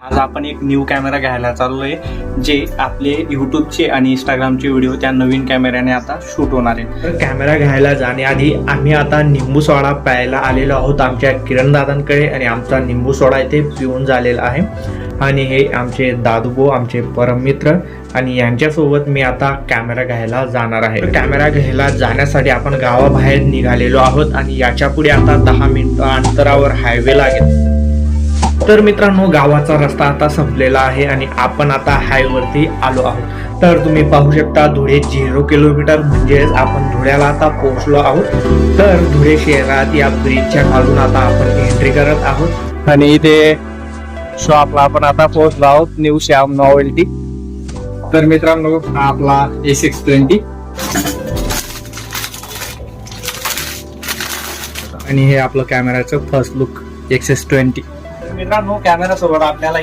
आज आपण एक न्यू कॅमेरा घ्यायला चाललोय, जे आपले यूट्यूबचे आणि इंस्टाग्रामचे व्हिडिओ त्या नवीन कॅमेऱ्याने आता शूट होणार आहे. तर कॅमेरा घ्यायला जाण्याआधी आम्ही आता निंबू सोडा प्यायला आलेलो आहोत आमच्या किरण दादांकडे, आणि आमचा निंबू सोडा इथे पिऊन झालेला आहे. आणि हे आमचे दादूभाऊ, आमचे परममित्र, आणि यांच्यासोबत मी आता कॅमेरा घ्यायला जाणार आहे. कॅमेरा घ्यायला जाण्यासाठी आपण गावाबाहेर निघालेलो आहोत, आणि याच्या पुढे आता 10 मिनिटं अंतरावर हायवे लागेल. तर मित्रांनो, गावाचा रस्ता आता संपलेला आहे आणि आपण आता हायवेवरती आलो आहोत. तर तुम्ही पाहू शकता, धुळे 0 किलोमीटर म्हणजेच आपण धुळ्याला आता पोहोचलो आहोत. तर धुळे शहरात या ब्रिजच्या खालून आता आपण एंट्री करत आहोत, आणि इथे शॉपला आपण आता पोहोचलो आहोत, न्यू श्याम नॉवेल्टी. तर मित्रांनो, हा आपला A620 आणि हे आपलं कॅमेराचं फर्स्ट लुक XS20. मित्रांनो, कॅमेरा सोबत आपल्याला